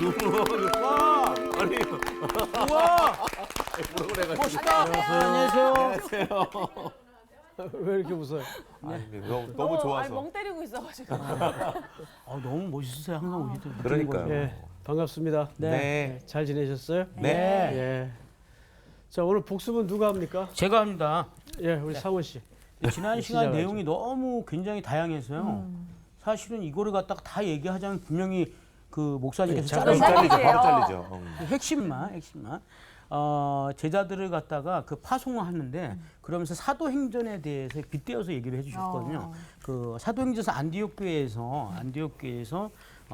와, 아니, 우와, 멋있다. 안녕하세요. 왜 이렇게 웃어요? 너무 아니, 좋아서. 멍 때리고 있어가지고. 너무 멋있으세요. 항상 오실 때. 그러니까요. 예, 반갑습니다. 네. 잘 지내셨어요? 네. 예. 자, 오늘 복습은 누가 합니까? 제가 합니다. 예, 우리 상훈 씨. 지난 시간 시작하죠. 내용이 너무 굉장히 다양해서요. 사실은 이거를 갖다가 다 얘기하자면 분명히 그 목사님께서 잠깐 자르실 잘리죠, 잘리세요. 바로 잘리죠. 핵심만. 제자들을 갖다가 그 파송을 하는데 그러면서 사도행전에 대해서 빗대어서 얘기를 해주셨거든요. 그 사도행전에서 안디옥 교회에서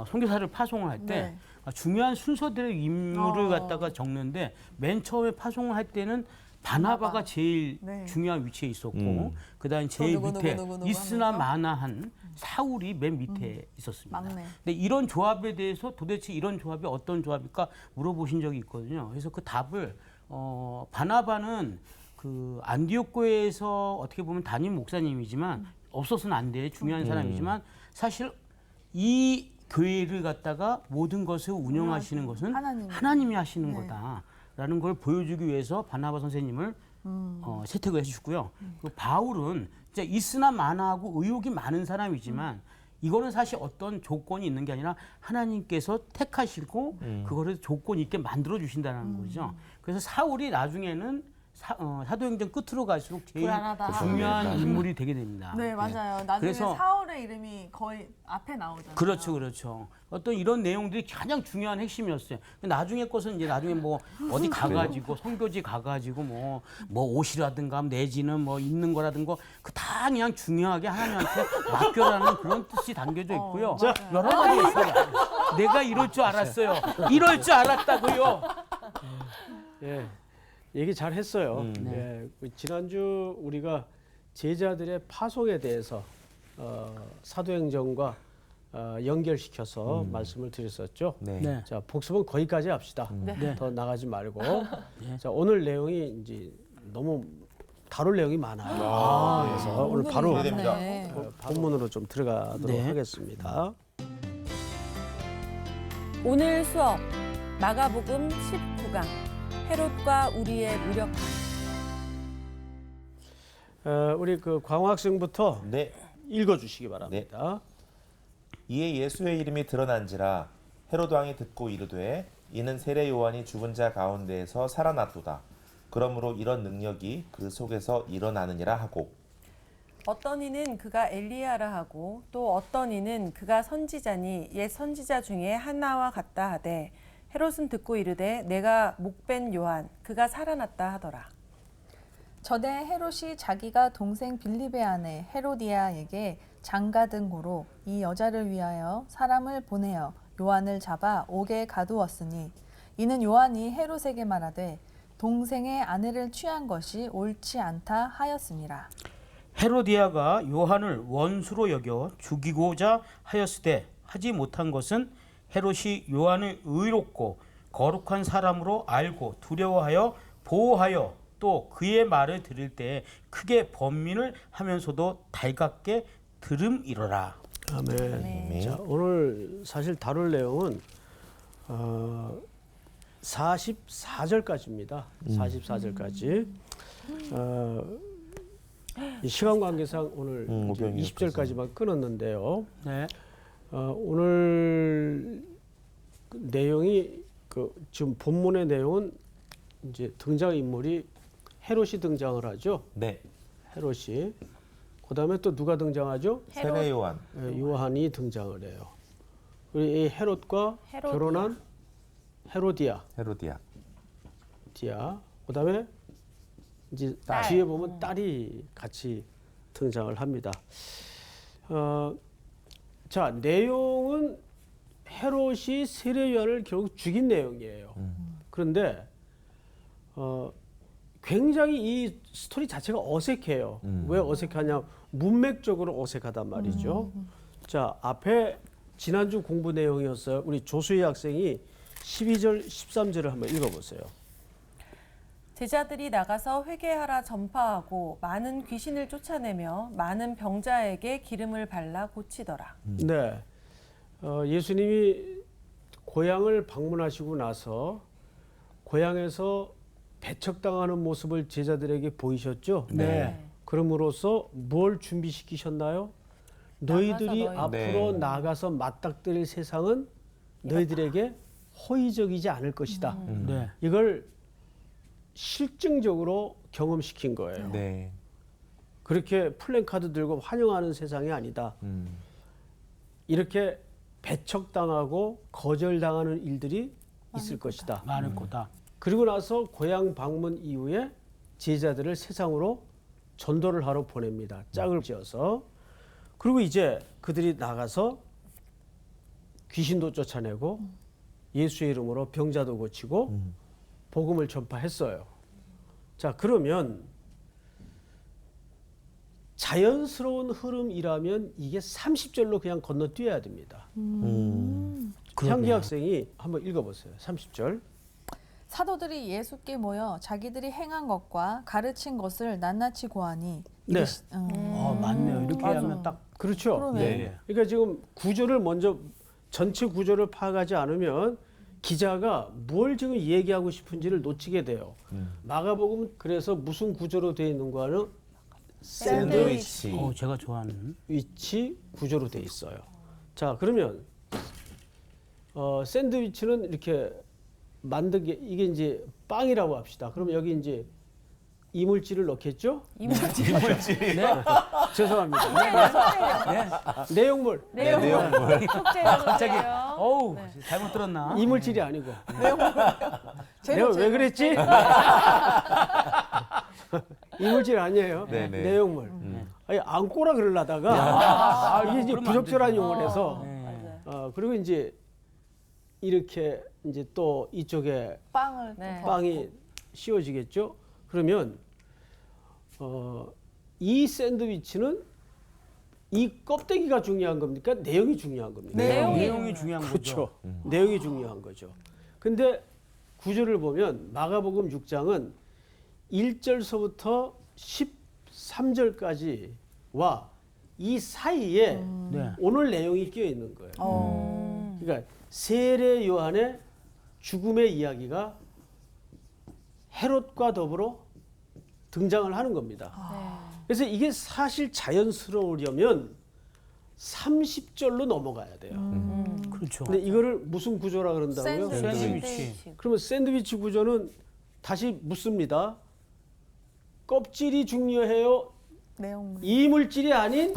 선교사를 파송을 할 때 네. 중요한 순서대로 인물을 갖다가 적는데 맨 처음에 파송을 할 때는 바나바가 제일 네. 중요한 위치에 있었고 그다음에 제일 누구, 밑에 누구 있으나 하면서? 마나한 사울이 맨 밑에 있었습니다. 막내. 근데 이런 조합에 대해서 도대체 이런 조합이 어떤 조합일까 물어보신 적이 있거든요. 그래서 그 답을 바나바는 그 안디옥 교회에서 어떻게 보면 담임 목사님이지만 없어서는 안 돼 중요한 사람이지만 사실 이 교회를 갖다가 모든 것을 운영하시는 것은 하나님이 하시는 거다라는 걸 보여주기 위해서 바나바 선생님을 채택을 해주셨고요. 그 바울은 진짜 있으나 마나하고 의욕이 많은 사람이지만 이거는 사실 어떤 조건이 있는 게 아니라 하나님께서 택하시고 그거를 조건 있게 만들어 주신다는 거죠. 그래서 사울이 나중에는 사도행전 끝으로 갈수록 제일 불안하다. 중요한 인물이 되게 됩니다. 네, 맞아요. 나중에 그래서- 사울의 이름이 거의 앞에 나오잖아요. 그렇죠. 어떤 이런 내용들이 가장 중요한 핵심이었어요. 나중에 것은 이제 나중에 뭐 어디 가가지고 선교지 가가지고 뭐 옷이라든가 내지는 뭐 입는 거라든가 그 다 그냥 중요하게 하나님한테 맡겨라는 그런 뜻이 담겨져 있고요. 맞아요. 여러 가지 있어요. 내가 이럴 줄 알았어요. 이럴 줄 알았다고요. 예. 얘기 잘 했어요. 예. 지난주 우리가 제자들의 파송에 대해서 사도행전과 연결시켜서 말씀을 드렸었죠. 네. 네. 자, 복습은 거기까지 합시다. 네. 더 나가지 말고. 자, 오늘 내용이 이제 너무 다룰 내용이 많아요. 그래서 오늘 바로 기대됩니다. 네. 본문으로 좀 들어가도록 네. 하겠습니다. 오늘 수업 마가복음 19강 헤롯과 우리의 무력함. 우리 그 광호 학생부터 네. 읽어주시기 바랍니다. 이에 예수의 이름이 드러난지라 헤롯 왕이 듣고 이르되 이는 세례 요한이 죽은 자 가운데에서 살아났도다. 그러므로 이런 능력이 그 속에서 일어나느니라 하고 어떤 이는 그가 엘리야라 하고 또 어떤 이는 그가 선지자니 옛 선지자 중에 하나와 같다 하되 헤롯은 듣고 이르되 내가 목벤 요한 그가 살아났다 하더라. 전에 헤롯이 자기가 동생 빌립의 아내 헤로디아에게 장가든 고로 이 여자를 위하여 사람을 보내어 요한을 잡아 옥에 가두었으니 이는 요한이 헤롯에게 말하되 동생의 아내를 취한 것이 옳지 않다 하였습니다. 헤로디아가 요한을 원수로 여겨 죽이고자 하였으되 하지 못한 것은 헤롯이 요한을 의롭고 거룩한 사람으로 알고 두려워하여 보호하여 또 그의 말을 들을 때 크게 번민을 하면서도 달갑게 들음이러라. 아멘. 자, 오늘 사실 다룰 내용은 44절까지입니다. 44절까지. 이 시간 관계상 오늘 이제 20절까지만 끊었는데요. 네. 오늘 그 내용이 지금 본문의 내용은 이제 등장 인물이 헤롯이 등장을 하죠. 네. 헤롯이. 그다음에 또 누가 등장하죠? 세례 요한. 요한이 등장을 해요. 그리고 이 헤롯과 결혼한 헤로디아. 그다음에 이제 뒤에 보면 딸이 같이 등장을 합니다. 자, 내용은 헤롯이 세례 요한을 결국 죽인 내용이에요. 그런데 굉장히 이 스토리 자체가 어색해요. 왜 어색하냐? 문맥적으로 어색하단 말이죠. 자, 앞에 지난주 공부 내용이었어요. 우리 조수희 학생이 12절, 13절을 한번 읽어보세요. 제자들이 나가서 회개하라 전파하고 많은 귀신을 쫓아내며 많은 병자에게 기름을 발라 고치더라. 네, 예수님이 고향을 방문하시고 나서 고향에서 배척당하는 모습을 제자들에게 보이셨죠? 네. 그럼으로써 뭘 준비시키셨나요? 너희들이 너희- 앞으로 네. 나가서 맞닥뜨릴 세상은 너희들에게 호의적이지 않을 것이다. 네. 이걸 실증적으로 경험시킨 거예요. 네. 그렇게 플랜카드 들고 환영하는 세상이 아니다. 이렇게 배척당하고 거절당하는 일들이 있을 것이다. 많을 거다. 그리고 나서 고향 방문 이후에 제자들을 세상으로 전도를 하러 보냅니다. 짝을 지어서. 그리고 이제 그들이 나가서 귀신도 쫓아내고 예수의 이름으로 병자도 고치고 복음을 전파했어요. 자, 그러면 자연스러운 흐름이라면 이게 30절로 그냥 건너뛰어야 됩니다. 향기 학생이 한번 읽어보세요. 30절. 사도들이 예수께 모여 자기들이 행한 것과 가르친 것을 낱낱이 고하니 네. 맞네요. 이렇게 하면 딱 그렇죠. 그러네. 네. 그러니까 지금 구조를 먼저 전체 구조를 파악하지 않으면 기자가 뭘 지금 얘기하고 싶은지를 놓치게 돼요. 마가복음 그래서 무슨 구조로 되어 있는가는 샌드위치. 제가 좋아하는 위치 구조로 되어 있어요. 자, 그러면 샌드위치는 이렇게 만든 게 이게 이제 빵이라고 합시다. 그럼 여기 이제 이물질을 넣겠죠? 이물질. 죄송합니다. 내용물. 내용물. 속죄요. 갑자기 속죄요. 어우 네. 잘못 들었나? 이물질이 아니고. 재료, 내가 왜 그랬지? 이물질 아니에요. 네네. 내용물. 아니 안꼬라 그러려다가 이게 이제 그러면 안 부적절한 되죠. 용어를 해서 맞아요. 그리고 이제 이렇게 이제 또 이쪽에 빵을 네. 빵이 씌워지겠죠. 그러면 이 샌드위치는 이 껍데기가 중요한 겁니까? 내용이 중요한 겁니까? 내용이 중요한 그렇죠. 거죠. 내용이 중요한 거죠. 근데 구조를 보면 마가복음 6장은 1절서부터 13절까지와 이 사이에 네. 오늘 내용이 끼어 있는 거예요. 그러니까 세례 요한의 죽음의 이야기가 헤롯과 더불어 등장을 하는 겁니다. 그래서 이게 사실 자연스러우려면 30절로 넘어가야 돼요. 그렇죠. 근데 이거를 무슨 구조라 그런다고요? 샌드위치. 그러면 샌드위치 구조는 다시 묻습니다. 껍질이 중요해요? 내용물. 이물질이 아닌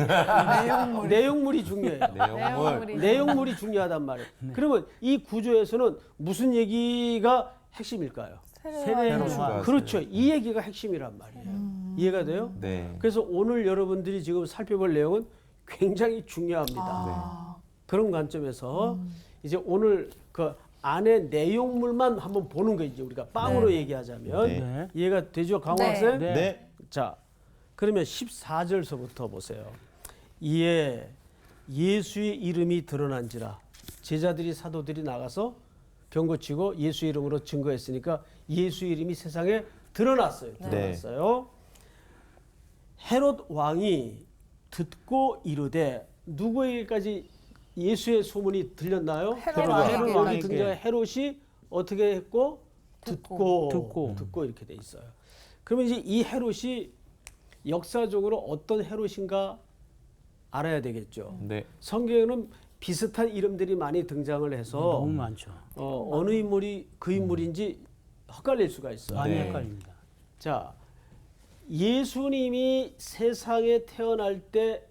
내용물이 중요해요. 내용물. 내용물이 중요하단 말이에요. 그러면 이 구조에서는 무슨 얘기가 핵심일까요? 헤롯과 그렇죠. 이 얘기가 핵심이란 말이에요. 이해가 돼요? 네. 그래서 오늘 여러분들이 지금 살펴볼 내용은 굉장히 중요합니다. 그런 관점에서 이제 오늘 그 안에 내용물만 한번 보는 거지 우리가 빵으로 얘기하자면 네. 이해가 되죠, 강호 네. 학생? 네. 네. 자, 그러면 14절서부터 보세요. 이에 예수의 이름이 드러난지라 제자들이 사도들이 나가서 병 고치고 예수 이름으로 증거했으니까 예수 이름이 세상에 드러났어요. 드러났어요. 헤롯 왕이 듣고 이르되 누구에게까지 예수의 소문이 들렸나요? 헤롯 왕에게. 여기 등장 헤롯이 어떻게 했고 듣고 이렇게 돼 있어요. 그러면 이제 이 헤롯이 역사적으로 어떤 헤롯인가 알아야 되겠죠. 네. 성경에는 비슷한 이름들이 많이 등장을 해서 너무 많죠. 어느 인물이 그 인물인지 헷갈릴 수가 있어요. 많이 네. 헷갈립니다. 자, 예수님이 세상에 태어날 때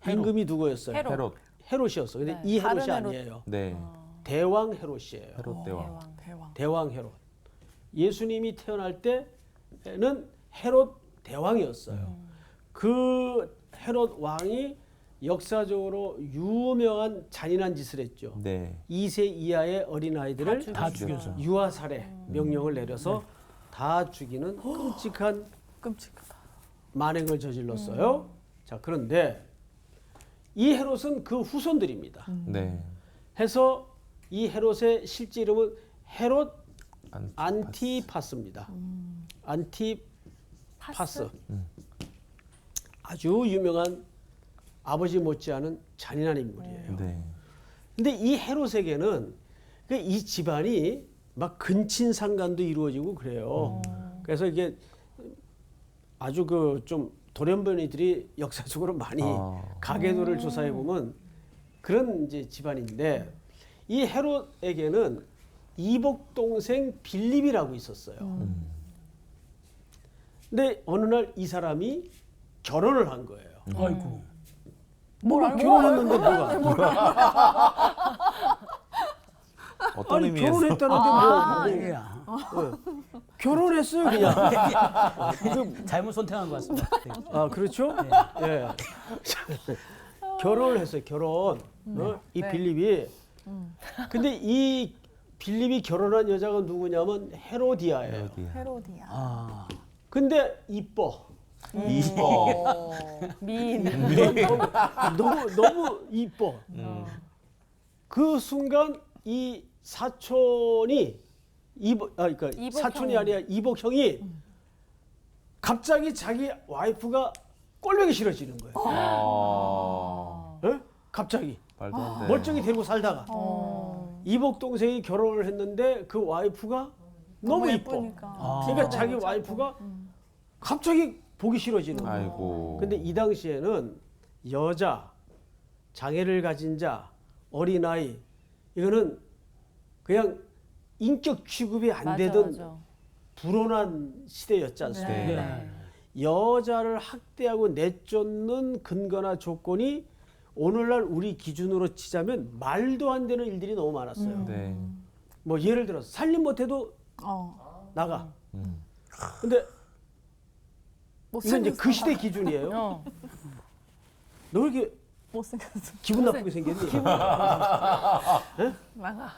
임금이 누구였어요? 헤롯. 헤롯이었어. 근데 네. 이 헤롯이 다른 헤롯. 아니에요. 네. 대왕 헤롯이에요. 헤롯 대왕. 대왕 헤롯. 예수님이 태어날 때는 헤롯 대왕이었어요. 그 헤롯 왕이 역사적으로 유명한 잔인한 짓을 했죠. 네. 2세 이하의 어린아이들을 다 죽였죠. 유아 살해 명령을 내려서 다 죽이는 끔찍한 만행을 저질렀어요. 자, 그런데 이 헤롯은 그 후손들입니다. 네. 해서 이 헤롯의 실제 이름은 헤롯 안티파스. 안티파스입니다. 안티파스. 아주 유명한 아버지 못지않은 잔인한 인물이에요. 네. 근데 이 헤롯에게는 그러니까 이 집안이 막 근친상간도 이루어지고 그래요. 그래서 이게 아주 그 좀 돌연변이들이 역사적으로 많이 가계도를 조사해 보면 그런 이제 집안인데 이 헤롯에게는 이복 동생 빌립이라고 있었어요. 근데 어느 날 이 사람이 결혼을 한 거예요. 아이고. 결혼했는데 뭐가? 어떤 아니 의미에서? 결혼했다는데 야. 결혼했어요 그냥. 잘못 선택한 것 같습니다. 네. 아 그렇죠? 예. 결혼을 했어요. 결혼. 이 네. 빌립이. 근데 이 빌립이 결혼한 여자가 누구냐면 헤로디아예요. 헤로디아. 아. 근데 이뻐. 이뻐. 미인. 너무 이뻐. 그 순간 이 사촌이 그러니까 이복 사촌이 형이. 아니라 이복 형이 갑자기 자기 와이프가 꼴보기 싫어지는 거예요. 예? 갑자기 말도 안 돼. 멀쩡히 데리고 살다가 이복 동생이 결혼을 했는데 그 와이프가 너무 이뻐. 예쁘니까. 그러니까 자기 와이프가 갑자기 보기 싫어지는 거예요. 아이고. 근데 이 당시에는 여자, 장애를 가진 자, 어린아이 이거는 그냥 인격 취급이 안 되던 불온한 시대였지 않습니까? 네. 여자를 학대하고 내쫓는 근거나 조건이 오늘날 우리 기준으로 치자면 말도 안 되는 일들이 너무 많았어요. 네. 뭐 예를 들어서 살림 못해도 나가. 근데 이건 이제 그 시대 기준이에요. 너 왜 이렇게 못생겼어. 기분 나쁘게 생겼니? 나가.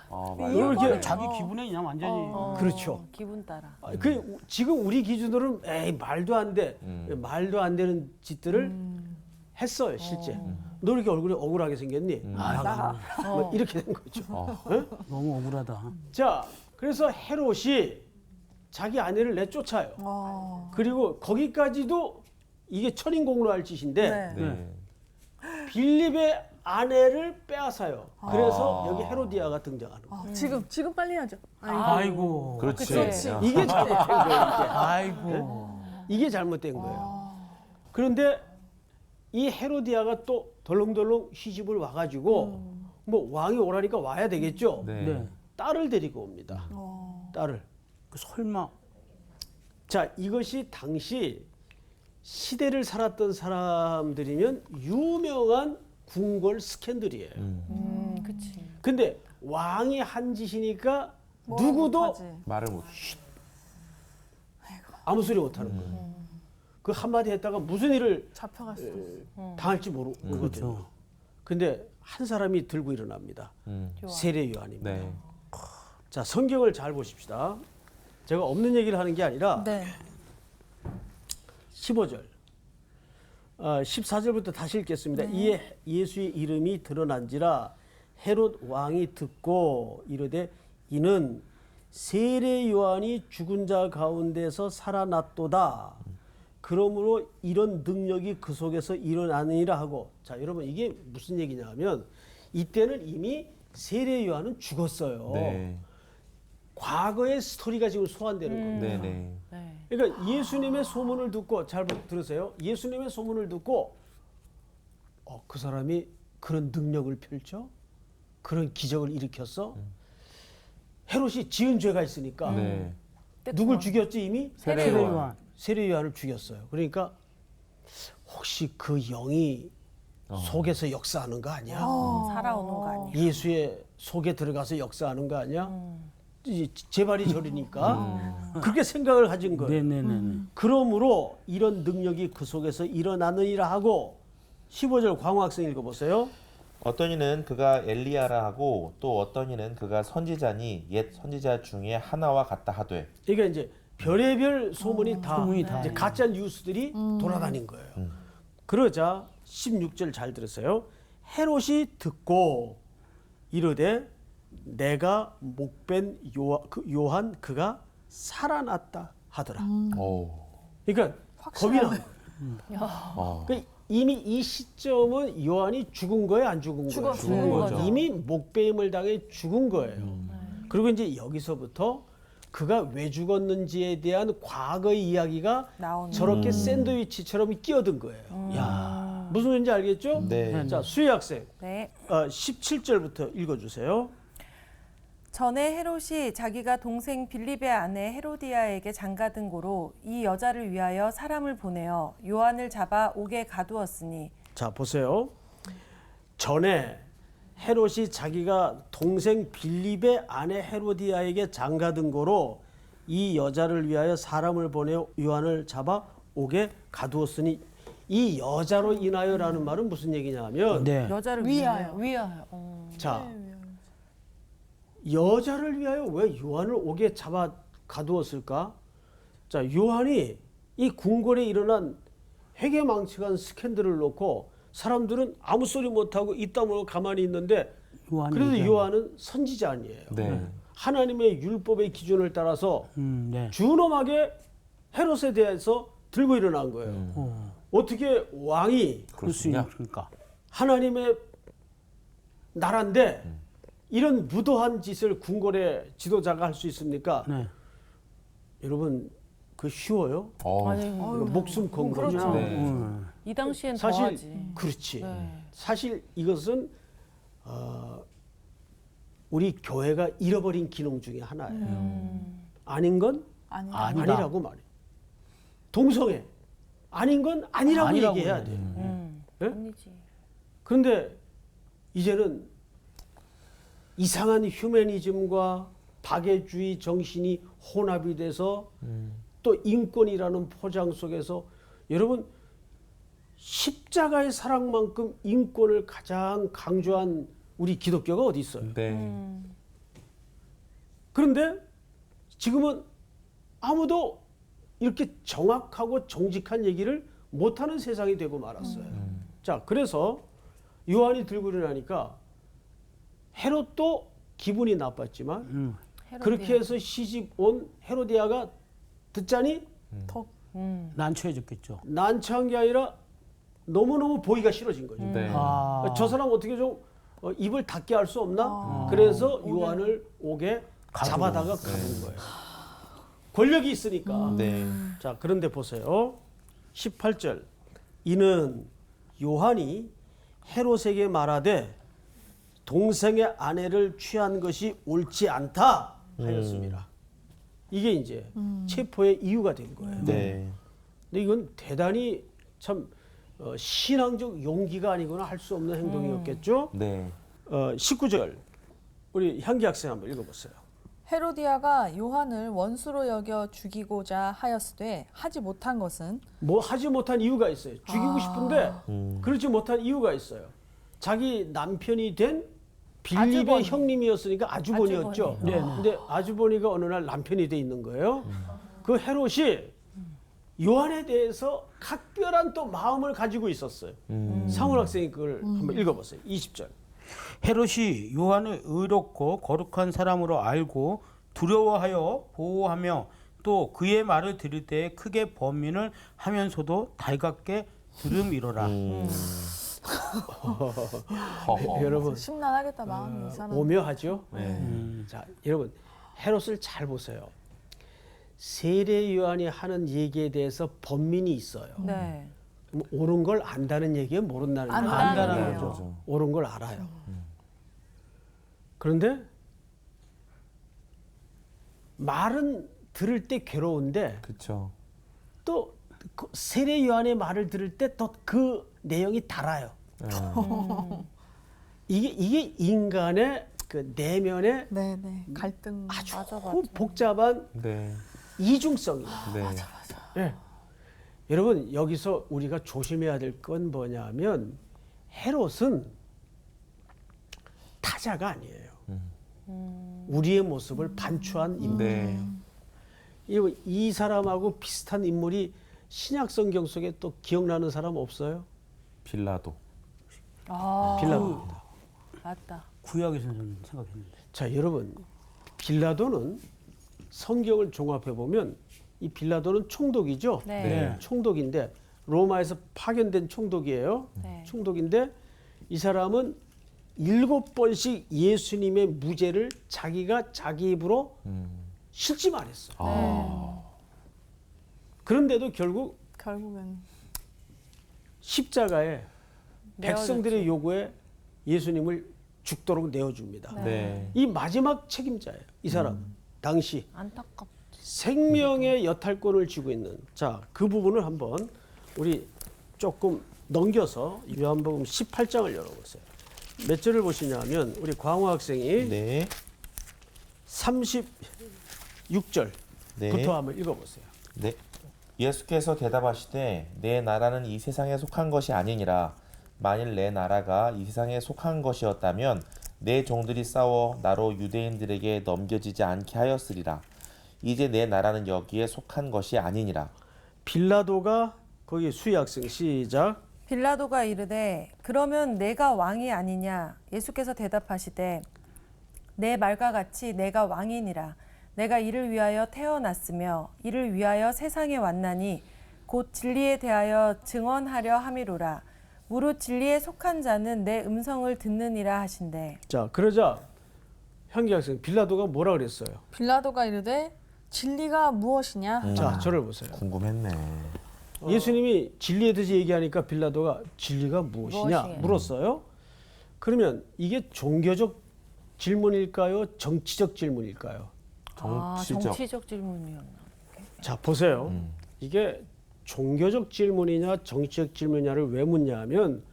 너 왜 이렇게 자기 기분에 그냥 완전히. 그렇죠. 기분 따라. 그 지금 우리 기준으로는 에이 말도 안 돼. 말도 안 되는 짓들을 했어요 실제. 너 이렇게 얼굴이 억울하게 생겼니? 나가. 뭐 이렇게 된 거죠. 예? 너무 억울하다. 자, 그래서 헤롯이 자기 아내를 내쫓아요. 그리고 거기까지도 이게 천인공노할 짓인데 네. 네. 빌립의 아내를 빼앗아요. 그래서 여기 헤로디아가 등장하는 거예요. 지금 빨리 하죠. 아이고. 그렇지. 그치. 야. 이게 잘못된 거예요. 아이고. 이게 잘못된 거예요. 그런데 이 헤로디아가 또 덜렁덜렁 시집을 와가지고 뭐 왕이 오라니까 와야 되겠죠. 네. 네. 딸을 데리고 옵니다. 딸을. 그 설마. 자, 이것이 당시 시대를 살았던 사람들이면 유명한 궁궐 스캔들이에요. 그치. 근데 왕이 한 짓이니까 누구도 말을 못. 아무 소리 못 하는 거예요. 그 한마디 했다가 무슨 일을 잡혀갔어. 당할지 모르거든요. 그렇죠. 근데 한 사람이 들고 일어납니다. 세례 요한입니다. 네. 자, 성경을 잘 보십시다. 제가 없는 얘기를 하는 게 아니라 네. 15절, 14절부터 다시 읽겠습니다. 이에 예수의 이름이 드러난지라 헤롯 왕이 듣고 이르되 이는 세례 요한이 죽은 자 가운데서 살아났도다. 그러므로 이런 능력이 그 속에서 일어나느니라 하고. 자, 여러분 이게 무슨 얘기냐면 이때는 이미 세례 요한은 죽었어요. 네. 과거의 스토리가 지금 소환되는 겁니다. 네. 네. 네. 그러니까 예수님의 소문을 듣고 잘 들으세요. 예수님의 소문을 듣고 그 사람이 그런 능력을 펼쳐 그런 기적을 일으켰어. 헤롯이 지은 죄가 있으니까 네. 누굴 죽였지 이미? 세례 요한. 세례 요한을 죽였어요. 그러니까 혹시 그 영이 속에서 역사하는 거 아니야? 살아오는 거 아니야? 예수의 속에 들어가서 역사하는 거 아니야? 제발이 저리니까 그렇게 생각을 가진 거예요. 네네네. 그러므로 이런 능력이 그 속에서 일어나느니라 하고 15절 광호 학생 읽어보세요. 어떤 이는 그가 엘리야라 하고 또 어떤 이는 그가 선지자니 옛 선지자 중에 하나와 같다 하되. 그러니까 이제 별의별 소문이 다 이제 다. 가짜 뉴스들이 돌아다닌 거예요. 그러자 16절 잘 들으세요. 헤롯이 듣고 이르되 내가 목벤 요한 그가 살아났다 하더라. 오. 그러니까 겁이 난 거예요. 그러니까 이미 이 시점은 요한이 죽은 거예요, 안 죽은 거예요? 죽은 거죠. 이미 목배임을 당해 죽은 거예요. 그리고 이제 여기서부터 그가 왜 죽었는지에 대한 과거의 이야기가 나오는. 저렇게 샌드위치처럼 끼어든 거예요. 야. 무슨 말인지 알겠죠? 네. 자, 수희 학생 네. 17절부터 읽어주세요. 전에 헤롯이 자기가 동생 빌립의 아내 헤로디아에게 장가든 고로 이 여자를 위하여 사람을 보내어 요한을 잡아 옥에 가두었으니 자, 보세요. 전에 헤롯이 자기가 동생 빌립의 아내 헤로디아에게 장가든 거로 이 여자를 위하여 사람을 보내어 요한을 잡아 옥에 가두었으니 이 여자로 인하여라는 말은 무슨 얘기냐면 네. 여자를 위하여. 위하여. 자, 여자를 위하여 왜 요한을 옥에 잡아 가두었을까? 자, 요한이 이 궁궐에 일어난 회개망측한 스캔들을 놓고 사람들은 아무 소리 못하고 입다물고 가만히 있는데 요한이 그래도 얘기하는 요한은 선지자 아니에요. 네. 하나님의 율법의 기준을 따라서 네. 준엄하게 헤롯에 대해서 들고 일어난 거예요. 어떻게 왕이 그럴 수 그렇군요. 있으니까. 하나님의 나라인데 이런 무도한 짓을 궁궐의 지도자가 할 수 있습니까? 네. 여러분 그 쉬워요? 아니, 이거 목숨 건 거죠. 그렇죠. 네. 이 당시엔 사실 더하지. 그렇지. 네. 사실 이것은 우리 교회가 잃어버린 기능 중에 하나예요. 아닌 건 아니. 아니다. 아니라고 말해. 동성애 아닌 건 아니라고 아니라고 얘기해야 해야 돼. 네? 아니지. 그런데 이제는 이상한 휴머니즘과 박애주의 정신이 혼합이 돼서 또 인권이라는 포장 속에서 여러분 십자가의 사랑만큼 인권을 가장 강조한 우리 기독교가 어디 있어요? 네. 그런데 지금은 아무도 이렇게 정확하고 정직한 얘기를 못하는 세상이 되고 말았어요. 자, 그래서 요한이 들고 일어나니까 헤롯도 기분이 나빴지만 그렇게 해서 시집 온 헤로디아가 듣자니 난처해졌겠죠. 난처한 게 아니라 너무너무 보기가 싫어진 거죠. 네. 아. 저 사람 어떻게 좀 입을 닫게 할 수 없나? 그래서 요한을 옥에 잡아다가 가둔 거예요. 권력이 있으니까. 네. 자, 그런데 보세요. 18절. 이는 요한이 헤롯에게 말하되 동생의 아내를 취한 것이 옳지 않다 하였습니다. 이게 이제 체포의 이유가 된 거예요. 네. 근데 이건 대단히 참 신앙적 용기가 아니거나 할 수 없는 행동이었겠죠. 네. 19절 우리 향기 학생 한번 읽어보세요. 헤로디아가 요한을 원수로 여겨 죽이고자 하였으되 하지 못한 것은 뭐 하지 못한 이유가 있어요. 죽이고 싶은데 그렇지 못한 이유가 있어요. 자기 남편이 된 빌립의 아주버니. 형님이었으니까 아주버니였죠. 아주버니. 네. 근데 아주버니가 어느 날 남편이 돼 있는 거예요. 그 헤롯이 요한에 대해서 각별한 또 마음을 가지고 있었어요. 상훈 학생이 그걸 한번 읽어보세요. 20절. 헤롯이 요한을 의롭고 거룩한 사람으로 알고 두려워하여 보호하며 또 그의 말을 들을 때 크게 범민을 하면서도 달갑게 들음이로라. 여러분 심란하겠다 마음이 이 사람. 오묘하죠. 네. 자, 여러분 헤롯을 잘 보세요. 세례 요한이 하는 얘기에 대해서 번민이 있어요. 네. 뭐 옳은 걸 안다는 얘기예요, 모른다는 얘기예요? 안다는 안다는 얘기예요. 거죠. 옳은 걸 알아요. 그런데 말은 들을 때 괴로운데 그렇죠. 또 그 세례 요한의 말을 들을 때 또 그 내용이 달아요. 이게 인간의 그 내면의 네네 갈등. 아주 맞아. 복잡한 네. 이중성이에요. 네. 예. 여러분 여기서 우리가 조심해야 될 건 뭐냐면 헤롯은 타자가 아니에요. 우리의 모습을 반추한 인물. 네. 이 사람하고 비슷한 인물이 신약 성경 속에 또 기억나는 사람 없어요? 빌라도. 빌라도입니다. 맞다. 구약에서 저는 생각했는데. 자, 여러분 빌라도는 성경을 종합해 보면 이 빌라도는 총독이죠. 네. 네. 총독인데 로마에서 파견된 총독이에요. 네. 총독인데 이 사람은 7번씩 예수님의 무죄를 자기가 자기 입으로 실지 말했어. 그런데도 결국 결국엔 십자가에 내어줬지. 백성들의 요구에 예수님을 죽도록 내어줍니다. 네. 이 마지막 책임자예요. 이 사람 당시 안타깝. 생명의 여탈권을 쥐고 있는 자, 그 부분을 한번 우리 조금 넘겨서 요한복음 18장을 열어보세요. 몇 절을 보시냐면 우리 광호 학생이 네. 36절부터 네. 한번 읽어보세요. 네. 예수께서 대답하시되 내 나라는 이 세상에 속한 것이 아니니라. 만일 내 나라가 이 세상에 속한 것이었다면 내 종들이 싸워 나로 유대인들에게 넘겨지지 않게 하였으리라. 이제 내 나라는 여기에 속한 것이 아니니라. 빌라도가 거기 수희 학생 시작. 빌라도가 이르되 그러면 내가 왕이 아니냐. 예수께서 대답하시되 내 말과 같이 내가 왕이니라. 내가 이를 위하여 태어났으며 이를 위하여 세상에 왔나니 곧 진리에 대하여 증언하려 함이로라. 무릇 진리에 속한 자는 내 음성을 듣느니라 하신대. 자, 그러자 향기 학생 빌라도가 뭐라 그랬어요? 빌라도가 이르되 진리가 무엇이냐? 자, 저를 보세요. 궁금했네. 예수님이 진리에 대해서 얘기하니까 빌라도가 진리가 무엇이냐 무엇이에요? 물었어요. 그러면 이게 종교적 질문일까요? 정치적 질문일까요? 정치적 질문이었나. 자, 보세요. 이게 종교적 질문이냐 정치적 질문이냐를 왜 묻냐면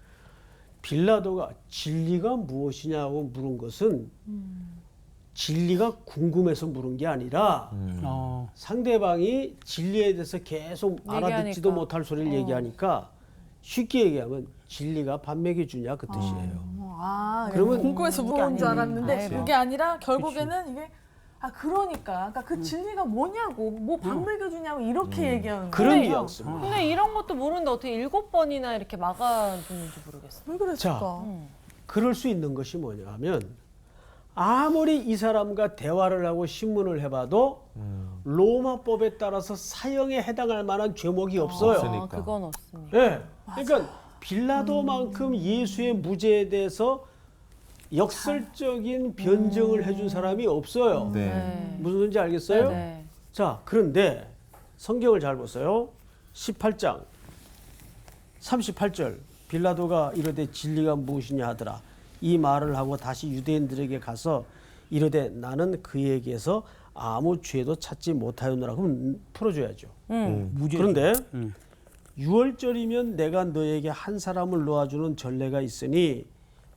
빌라도가 진리가 무엇이냐고 물은 것은 진리가 궁금해서 물은 게 아니라 상대방이 진리에 대해서 계속 알아듣지도 얘기하니까. 못할 소리를 얘기하니까 쉽게 얘기하면 진리가 밥 먹여주냐 그 뜻이에요. 그러면 궁금해서 물어본 줄 알았는데 아니에요. 그게 아니라 결국에는 이게 그러니까 그 진리가 뭐냐고 뭐 밥 먹여주냐고 이렇게 얘기하는 그런 거예요. 뉘앙스입니다. 근데 이런 것도 모르는데 어떻게 7번이나 이렇게 막아두는지 모르겠어. 왜 그랬을까? 자, 그럴 수 있는 것이 뭐냐 하면 아무리 이 사람과 대화를 하고 신문을 해봐도 로마법에 따라서 사형에 해당할 만한 죄목이 없어요. 없으니까. 그건 없습니다. 예. 그러니까 빌라도만큼 예수의 무죄에 대해서 역설적인 변증을 해준 사람이 없어요. 네. 무슨 소리인지 알겠어요? 네. 자, 그런데 성경을 잘 보세요. 18장 38절 빌라도가 이르되 진리가 무엇이냐 하더라. 이 말을 하고 다시 유대인들에게 가서 이르되 나는 그에게서 아무 죄도 찾지 못하였노라. 그럼 풀어줘야죠. 무죄. 그런데 6월절이면 내가 너에게 한 사람을 놓아주는 전례가 있으니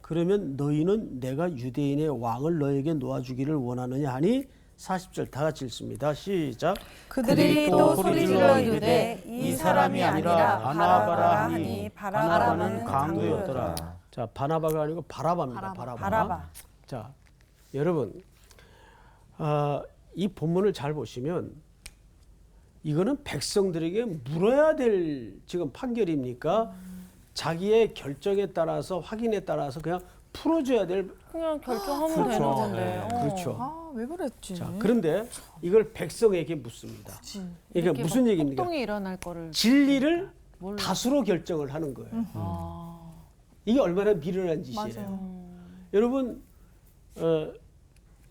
그러면 너희는 내가 유대인의 왕을 너에게 놓아주기를 원하느냐 하니 40절 다 같이 읽습니다. 시작. 그들이 또 소리질러 이르되 이 사람이 아니라 바라바라 하니 바라바는 강도였더라. 자, 바나바가 아니고 바라바입니다. 바라바. 자, 여러분, 이 본문을 잘 보시면 이거는 백성들에게 물어야 될 지금 판결입니까? 자기의 결정에 따라서 확인에 따라서 그냥 풀어줘야 될 그냥 결정하면 그렇죠. 되는 건데. 네, 그렇죠. 왜 그랬지? 자, 그런데 이걸 백성에게 묻습니다. 이게 이렇게 무슨 막 얘기입니까? 폭동이 일어날 거를 진리를 몰라. 다수로 결정을 하는 거예요. 아, 이게 얼마나 미련한 짓이에요. 여러분,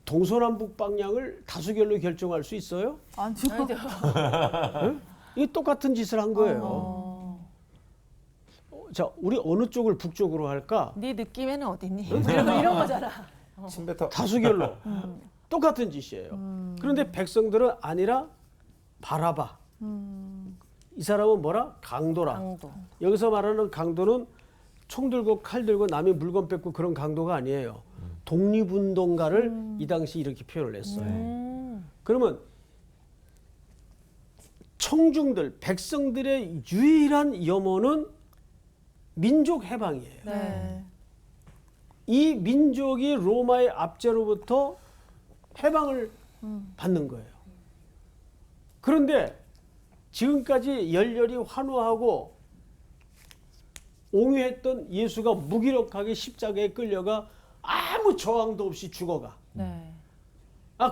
동서남북 방향을 다수결로 결정할 수 있어요? 아니요. 응? 이게 똑같은 짓을 한 거예요. 자, 우리 어느 쪽을 북쪽으로 할까? 네 느낌에는 어딨니? 이런 거잖아. 침뱉어. 다수결로. 똑같은 짓이에요. 그런데 백성들은 아니라 바라봐. 이 사람은 뭐라? 강도라. 강도. 여기서 말하는 강도는 총 들고 칼 들고 남의 물건 뺏고 그런 강도가 아니에요. 독립운동가를 이 당시 이렇게 표현을 했어요. 그러면 청중들, 백성들의 유일한 염원은 민족 해방이에요. 네. 이 민족이 로마의 압제로부터 해방을 받는 거예요. 그런데 지금까지 열렬히 환호하고 옹유했던 예수가 무기력하게 십자가에 끌려가 아무 저항도 없이 죽어가. 네.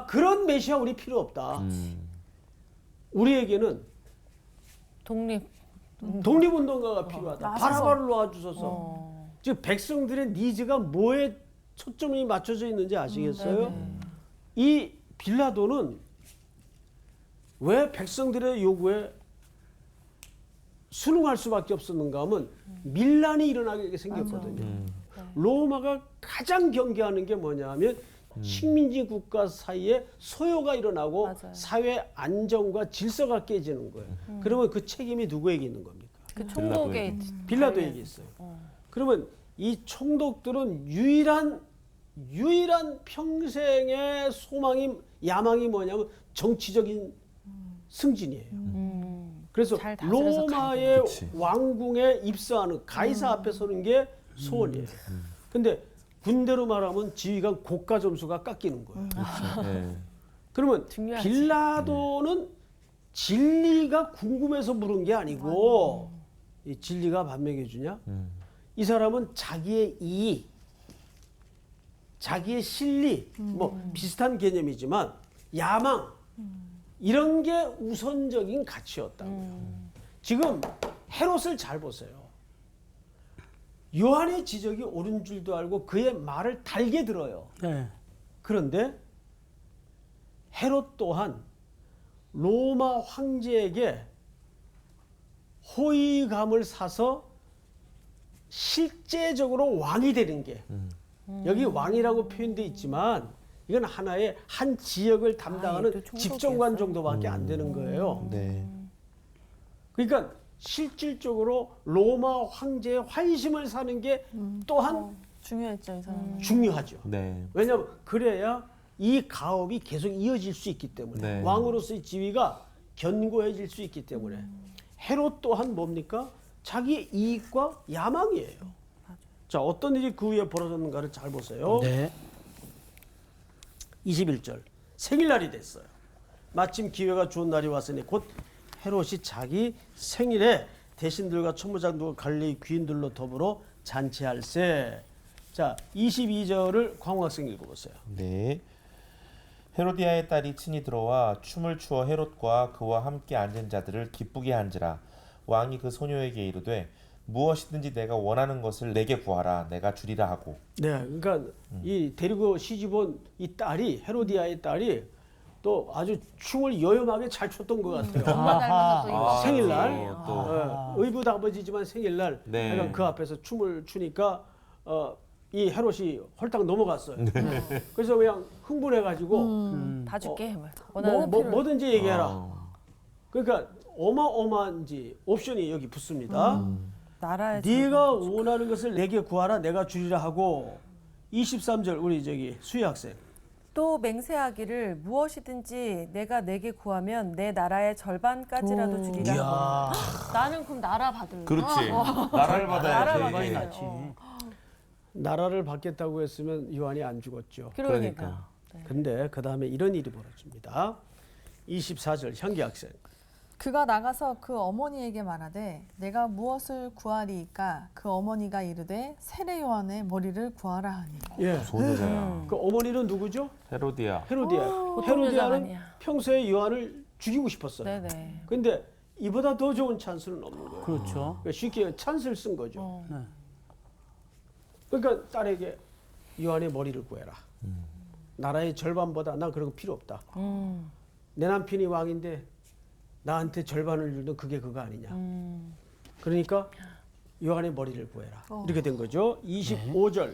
그런 메시아 우리 필요 없다. 우리에게는 독립. 독립운동가가 필요하다. 바라바를 놓아주소서. 즉 백성들의 니즈가 뭐에 초점이 맞춰져 있는지 아시겠어요? 이 빌라도는 왜 백성들의 요구에 순응할 수밖에 없었는가 하면 밀란이 일어나게 생겼거든요. 로마가 가장 경계하는 게 뭐냐면 식민지 국가 사이에 소요가 일어나고 맞아요. 사회 안정과 질서가 깨지는 거예요. 그러면 그 책임이 누구에게 있는 겁니까? 그 총독에 빌라도에게 있어요. 그러면 이 총독들은 유일한 평생의 소망이 야망이 뭐냐면 정치적인 승진이에요. 그래서 잘 다스려서 로마의 그치. 왕궁에 입성하는 가이사 앞에 서는 게 소원이에요. 근데 군대로 말하면 지휘관 고가 점수가 깎이는 거예요. 네. 그러면 중요하지. 빌라도는 진리가 궁금해서 물은 게 아니고 이 진리가 반명해 주냐? 이 사람은 자기의 이익, 자기의 실리, 뭐 비슷한 개념이지만 야망 이런 게 우선적인 가치였다고요. 지금 헤롯을 잘 보세요. 요한의 지적이 옳은 줄도 알고 그의 말을 달게 들어요. 네. 그런데 헤롯 또한 로마 황제에게 호의감을 사서 실제적으로 왕이 되는 게 여기 왕이라고 표현되어 있지만 이건 하나의 한 지역을 담당하는 얘도 총독이었어요? 집정관 정도밖에 안 되는 거예요. 네. 그러니까 실질적으로 로마 황제의 환심을 사는 게 또한 중요했죠, 이 사람은. 중요하죠. 네. 왜냐하면 그래야 이 가업이 계속 이어질 수 있기 때문에 네. 왕으로서의 지위가 견고해질 수 있기 때문에 헤롯 또한 뭡니까? 자기의 이익과 야망이에요. 자, 어떤 일이 그 위에 벌어졌는가를 잘 보세요. 네. 21절 생일날이 됐어요. 마침 기회가 좋은 날이 왔으니 곧 헤롯이 자기 생일에 대신들과 천부장들과 갈릴리 귀인들로 더불어 잔치할세. 자, 22절을 광우 학생 읽어보세요. 네. 헤로디아의 딸이 친히 들어와 춤을 추어 헤롯과 그와 함께 앉은 자들을 기쁘게 한지라. 왕이 그 소녀에게 이르되 무엇이든지 내가 원하는 것을 내게 구하라. 내가 주리라 하고. 네, 그러니까 이 데리고 시집온 이 딸이 헤로디아의 딸이 또 아주 춤을 여염하게 잘 췄던 것 같아요. 엄마 닮아서 또 이거. 생일날 또. 의붓 아버지지만 생일날 네. 약간 그 앞에서 춤을 추니까 이 헤롯이 홀딱 넘어갔어요. 그래서 그냥 흥분해가지고 다 줄게. 뭐. 뭐든지 얘기해라. 그러니까 어마어마한지 옵션이 여기 붙습니다. 나라의 네가 원하는 것을 내게 구하라 내가 주리라 하고 23절 우리 저기 수희 학생 또 맹세하기를 무엇이든지 내가 내게 구하면 내 나라의 절반까지라도 주리라 하고. 이야. 나는 그럼 나라 받을래. 그렇지. 나라를 받아야지. 나라 절반이 받아야지. 낫지. 나라를 받겠다고 했으면 요한이 안 죽었죠. 그러니까. 근데 그 다음에 이런 일이 벌어집니다. 24절 현기 학생. 그가 나가서 그 어머니에게 말하되 내가 무엇을 구하리이까 그 어머니가 이르되 세례 요한의 머리를 구하라 하니 예. 소녀잖아. 그 어머니는 누구죠? 헤로디아. 헤로디아. 보통 여자가 헤로디아는 아니야. 평소에 요한을 죽이고 싶었어요. 네네. 근데 이보다 더 좋은 찬스는 없는 거예요. 그렇죠. 그러니까 쉽게 찬스를 쓴 거죠. 어. 그러니까 딸에게 요한의 머리를 구해라. 나라의 절반보다 난 그런 거 필요 없다. 내 남편이 왕인데 나한테 절반을 주는 그게 그거 아니냐. 그러니까 요한의 머리를 구해라. 이렇게 된 거죠. 25절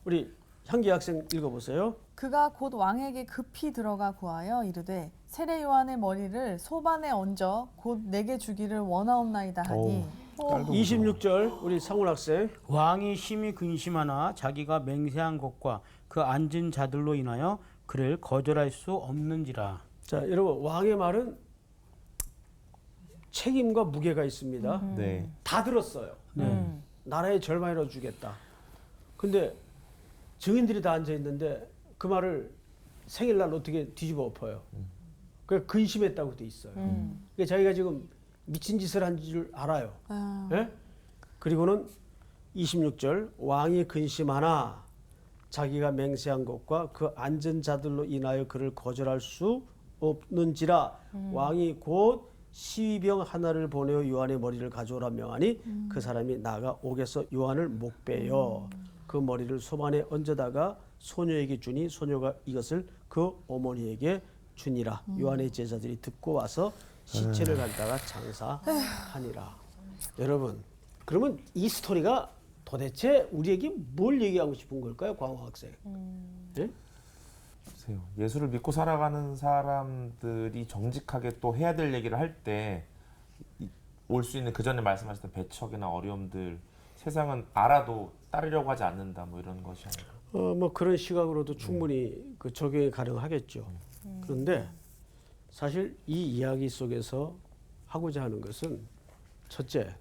우리 향기 학생 읽어보세요. 그가 곧 왕에게 급히 들어가 구하여 이르되 세례 요한의 머리를 소반에 얹어 곧 내게 주기를 원하옵나이다 하니 26절 우리 상훈 학생. 왕이 심히 근심하나 자기가 맹세한 것과 그 앉은 자들로 인하여 그를 거절할 수 없는지라. 자, 여러분 왕의 말은 책임과 무게가 있습니다. 네. 다 들었어요. 나라의 절반이라도 주겠다. 근데 증인들이 다 앉아 있는데 그 말을 생일날 어떻게 뒤집어 엎어요. 그 근심했다고 돼 있어요. 그러니까 자기가 지금 미친 짓을 한 줄 알아요. 예? 그리고는 26절 왕이 근심하나 자기가 맹세한 것과 그 앉은 자들로 인하여 그를 거절할 수 없는지라 왕이 곧 시위병 하나를 보내어 요한의 머리를 가져오라 명하니 그 사람이 나가 옥에서 요한을 목베어 그 그 머리를 소반에 얹어다가 소녀에게 주니 소녀가 이것을 그 어머니에게 주니라. 요한의 제자들이 듣고 와서 시체를 갖다가 장사하니라. 여러분, 그러면 이 스토리가 도대체 우리에게 뭘 얘기하고 싶은 걸까요, 광호 학생? 예? 글쎄요. 예수를 믿고 살아가는 사람들이 정직하게 또 해야 될 얘기를 할 때 올 수 있는 그 전에 말씀하셨던 배척이나 어려움들, 세상은 알아도 따르려고 하지 않는다, 뭐 이런 것이 아닐까. 뭐 그런 시각으로도 충분히 그 적용이 가능하겠죠. 그런데 사실 이 이야기 속에서 하고자 하는 것은 첫째,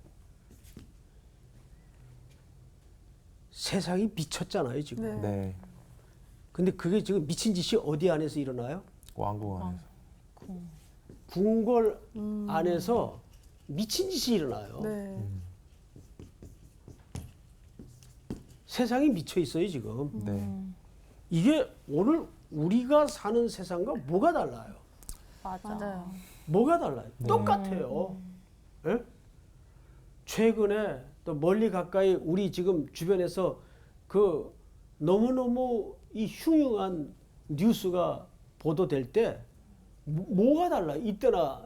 세상이 미쳤잖아요 지금. 네. 근데 그게 지금 미친 짓이 어디 안에서 일어나요? 왕국 안에서. 궁궐 안에서 미친 짓이 일어나요. 네. 세상이 미쳐 있어요 지금. 네. 이게 오늘 우리가 사는 세상과 뭐가 달라요? 맞아요. 뭐가 달라요? 똑같아요. 예? 최근에 또 멀리 가까이 우리 지금 주변에서 그 너무너무 이 흉흉한 뉴스가 보도될 때 뭐가 달라요? 이때나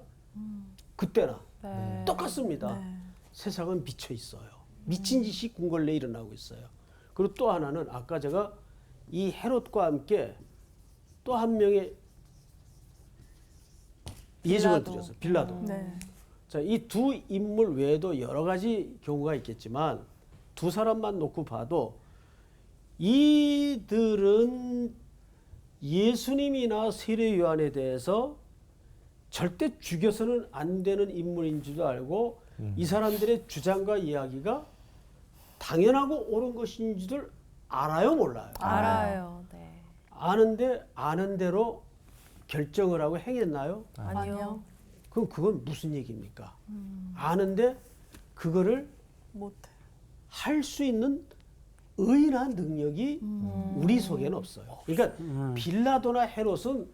그때나 네. 똑같습니다. 세상은 미쳐 있어요. 미친 짓이 궁궐 내에 일어나고 있어요. 그리고 또 하나는 아까 제가 이 헤롯과 함께 또 한 명의 예정을 드렸어요. 빌라도. 네. 자, 이 두 인물 외에도 여러 가지 경우가 있겠지만 두 사람만 놓고 봐도 이들은 예수님이나 세례 요한에 대해서 절대 죽여서는 안 되는 인물인 줄도 알고 이 사람들의 주장과 이야기가 당연하고 옳은 것인 줄 알아요, 몰라요? 알아요. 네. 아는데 아는 대로 결정을 하고 행했나요? 아니요. 그럼 그건 무슨 얘기입니까? 아는데 그거를 못해. 할 수 있는 의나 능력이 우리 속에는 없어요. 그러니까 빌라도나 헤롯은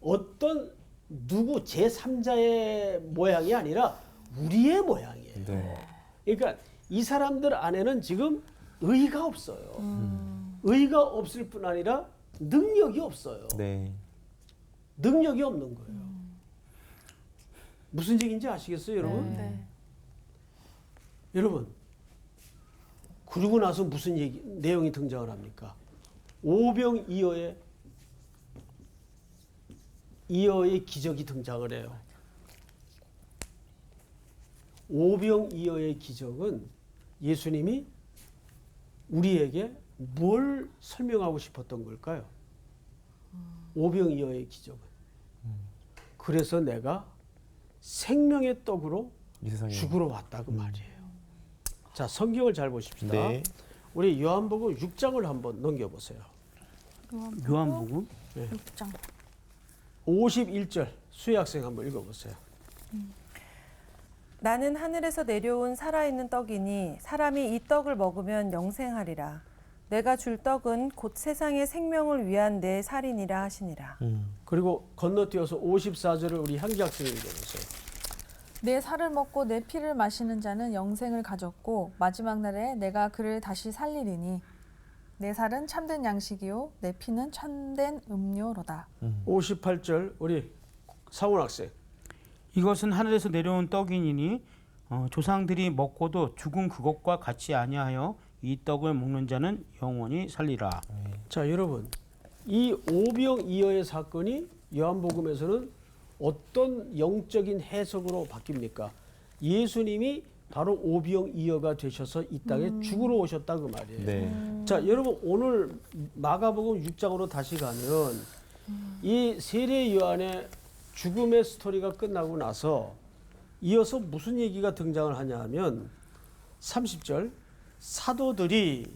어떤 누구 제3자의 모양이 아니라 우리의 모양이에요. 네. 그러니까 이 사람들 안에는 지금 의가 없어요. 의가 없을 뿐 아니라 능력이 없어요. 네. 능력이 없는 거예요. 무슨 얘기인지 아시겠어요, 여러분? 네. 여러분, 그러고 나서 무슨 내용이 등장을 합니까? 오병이어의 기적이 등장을 해요. 오병이어의 기적은 예수님이 우리에게 뭘 설명하고 싶었던 걸까요? 오병이어의 기적은. 그래서 내가 생명의 떡으로 이 세상에. 죽으러 왔다 그 말이에요. 자, 성경을 잘 보십시다. 네. 우리 요한복음 6장을 한번 넘겨보세요. 요한복음 6장. 51절 수혜 학생 한번 읽어보세요. 나는 하늘에서 내려온 살아있는 떡이니 사람이 이 떡을 먹으면 영생하리라. 내가 줄 떡은 곧 세상의 생명을 위한 내 살이니라 하시니라. 그리고 건너뛰어서 54절을 우리 향기 학생이 읽어보세요. 내 살을 먹고 내 피를 마시는 자는 영생을 가졌고 마지막 날에 내가 그를 다시 살리리니 내 살은 참된 양식이요 내 피는 참된 음료로다. 58절 우리 사원 학생. 이것은 하늘에서 내려온 떡이니 조상들이 먹고도 죽은 그것과 같이 아니하여 이 떡을 먹는 자는 영원히 살리라. 자, 여러분, 이 오병이어의 사건이 요한복음에서는 어떤 영적인 해석으로 바뀝니까? 예수님이 바로 오병이어가 되셔서 이 땅에 죽으러 오셨다 그 말이에요. 네. 자, 여러분 오늘 마가복음 6장으로 다시 가면 이 세례 요한의 죽음의 스토리가 끝나고 나서 이어서 무슨 얘기가 등장을 하냐 하면 30절 사도들이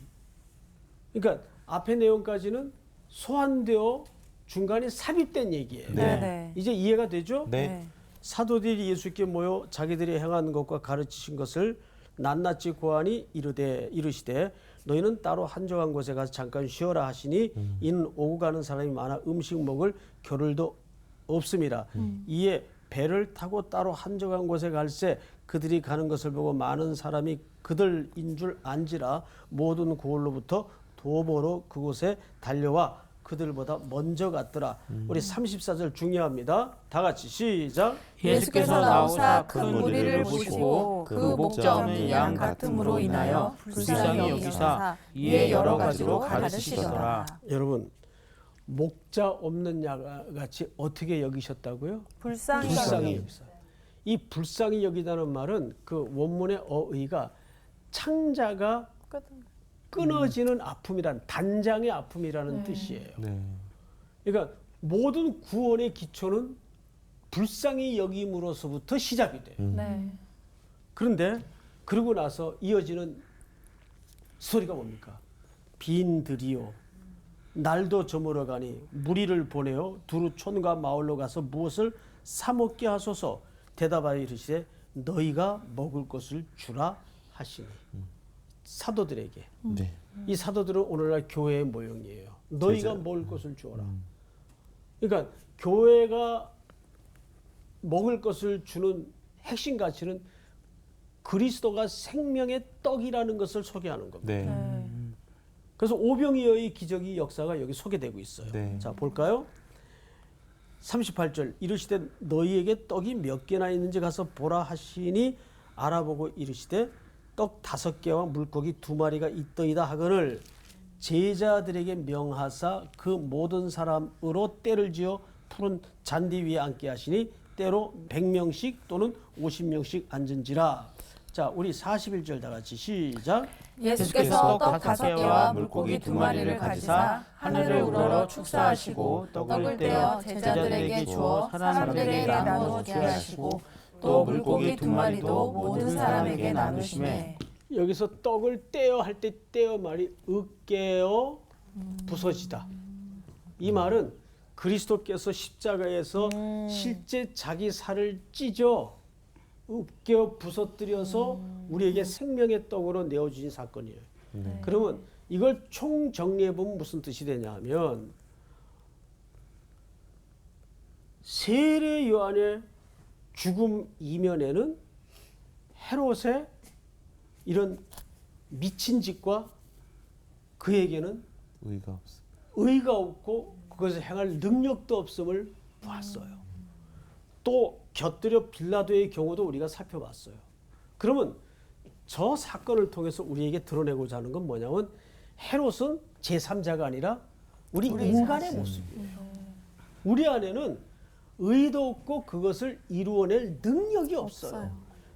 그러니까 앞의 내용까지는 소환되어 중간에 삽입된 얘기예요. 네. 네. 이제 이해가 되죠? 네. 사도들이 예수께 모여 자기들이 행한 것과 가르치신 것을 낱낱이 고하니 이르시되 너희는 따로 한적한 곳에 가서 잠깐 쉬어라 하시니 이는 오고 가는 사람이 많아 음식 먹을 겨를도 없음이라. 이에 배를 타고 따로 한적한 곳에 갈새 그들이 가는 것을 보고 많은 사람이 그들인 줄 안지라 모든 고을로부터 도보로 그곳에 달려와 그들보다 먼저 갔더라. 우리 34절 중요합니다. 다 같이 시작. 예수께서 나오사 큰 무리를 보시고 그 목자 없는 양 같음으로 인하여 불쌍히 여기사 이에 여러 가지로 가르치시더라. 여러분, 목자 없는 양같이 어떻게 여기셨다고요? 불쌍히 불쌍히 여기사. 이 불쌍히 여기다는 말은 그 원문의 어의가 창자가 끊어지는 아픔이란 단장의 아픔이라는 뜻이에요. 네. 그러니까 모든 구원의 기초는 불쌍히 여김으로서부터 시작이 돼요. 네. 그런데 그러고 나서 이어지는 스토리가 뭡니까? 빈들이요 날도 저물어 가니 무리를 보내어 두루 촌과 마을로 가서 무엇을 사 먹게 하소서. 대답하여 이르시되 너희가 먹을 것을 주라 하시니. 사도들에게. 네. 이 사도들은 오늘날 교회의 모형이에요. 너희가 먹을 것을 주어라. 그러니까 교회가 먹을 것을 주는 핵심 가치는 그리스도가 생명의 떡이라는 것을 소개하는 겁니다. 네. 그래서 오병이어의 기적이 역사가 여기 소개되고 있어요. 네. 자, 볼까요? 38절 이르시되 너희에게 떡이 몇 개나 있는지 가서 보라 하시니 알아보고 이르시되 떡 5개와 물고기 2마리가 있더이다 하거늘 제자들에게 명하사 그 모든 사람으로 때를 지어 푸른 잔디 위에 앉게 하시니 때로 100명씩 또는 50명씩 앉은지라. 자, 우리 41절 다 같이 시작. 예수께서 떡 5개와 물고기 2마리를 가지사 하늘을 우러러 축사하시고 떡을 떼어 제자들에게 주어 사람들에게 나누어 주게 하시고 또 물고기 2마리도 모든 사람에게 나누시매. 여기서 떡을 떼어 할 때 떼어 말이 으깨어 부서지다. 이 말은 그리스도께서 십자가에서 실제 자기 살을 찢어 으깨어 부서뜨려서 우리에게 생명의 떡으로 내어주신 사건이에요. 그러면 이걸 총 정리해보면 무슨 뜻이 되냐면 세례 요한의 죽음 이면에는 헤롯의 이런 미친 짓과 그에게는 의가 없어. 의가 없고 그것을 행할 능력도 없음을 보았어요. 또 곁들여 빌라도의 경우도 우리가 살펴봤어요. 그러면 저 사건을 통해서 우리에게 드러내고자 하는 건 뭐냐면 헤롯은 제3자가 아니라 우리 인간의 모습이에요. 우리 안에는 의도 없고 그것을 이루어낼 능력이 없어요.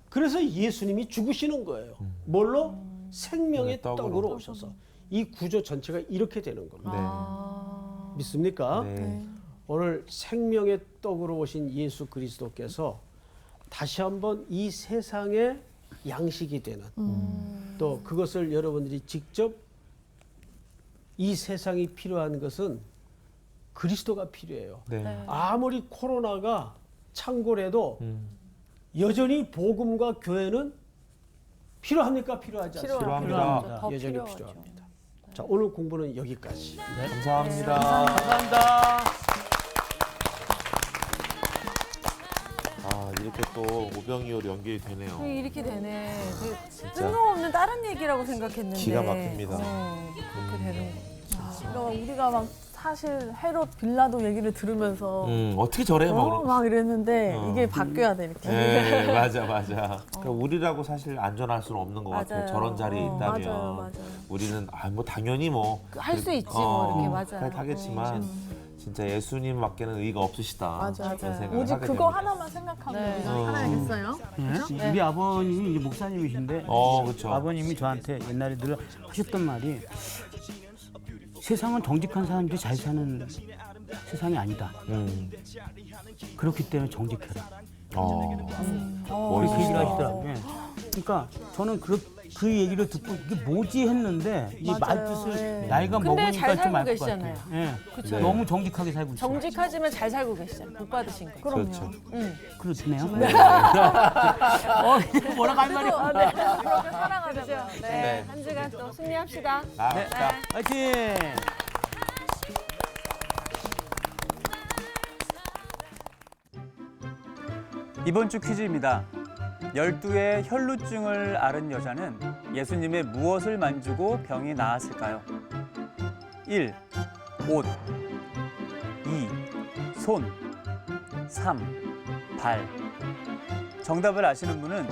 그래서 예수님이 죽으시는 거예요. 뭘로? 생명의 네, 떡으로. 떡으로 오셔서. 이 구조 전체가 이렇게 되는 겁니다. 믿습니까? 네. 오늘 생명의 떡으로 오신 예수 그리스도께서 다시 한번 이 세상의 양식이 되는 또 그것을 여러분들이 직접 이 세상이 필요한 것은 그리스도가 필요해요. 네. 아무리 코로나가 창궐해도 여전히 복음과 교회는 필요합니까? 필요하지 않습니까? 필요합니다. 더 여전히 필요하죠. 필요합니다. 자, 오늘 공부는 여기까지. 감사합니다. 감사합니다. 아, 이렇게 또 오병이어로 연결이 되네요. 이렇게 되네. 되게 진짜. 뜬금없는 다른 얘기라고 생각했는데. 기가 막힙니다. 그렇게 되는 거. 그러니까 우리가 막 사실 헤롯 빌라도 얘기를 들으면서 어떻게 저래? 막 이랬는데 어. 이게 바뀌어야 돼 이렇게. 네, 맞아. 그러니까 우리라고 사실 안전할 수는 없는 것 같아요. 맞아요. 저런 자리에 있다면 맞아요. 우리는 뭐 당연히 뭐 할 수 있지 뭐 이렇게 맞아요. 하겠지만 진짜 예수님밖에는 의가 없으시다. 맞아요. 그런 생각을 오직 하게 그거 됩니다. 하나만 생각하면 네. 우리가 살아야겠어요. 네. 우리 아버님이 이제 목사님이신데 그렇죠. 아버님이 저한테 옛날에 늘 하셨던 말이 세상은 정직한 사람들이 잘 사는 세상이 아니다. 그렇기 때문에 정직해라. 그렇게 얘기를 하시더라고요. 예. 그러니까 저는 그 얘기를 듣고 이게 뭐지 했는데 이 맞아요. 말뜻을 예. 나이가 근데 먹으니까 잘 좀 살고 알 것 계시잖아요. 같아요. 예. 그쵸. 네. 너무 정직하게 살고 있어요. 정직하지만 잘 살고 계시잖아요. 복 받으신 거. 그렇죠. 그렇네요. 네. 뭐라고 할 말이 없네. 그렇게 살아가자고요. 네. 한 주간 또 승리합시다. 나갑시다. 화이팅! 이번 주 퀴즈입니다. 12의 혈루증을 앓은 여자는 예수님의 무엇을 만지고 병이 나았을까요? 1. 옷 2. 손 3. 발 정답을 아시는 분은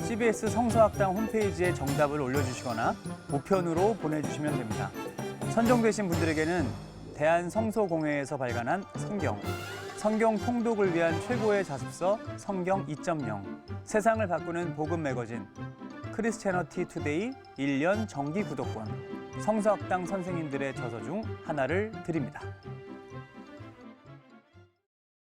CBS 성서학당 홈페이지에 정답을 올려주시거나 우편으로 보내주시면 됩니다. 선정되신 분들에게는 대한성소공회에서 발간한 성경 통독을 위한 최고의 자습서 성경 2.0, 세상을 바꾸는 복음 매거진 크리스채너티 투데이 1년 정기 구독권, 성서학당 선생님들의 저서 중 하나를 드립니다.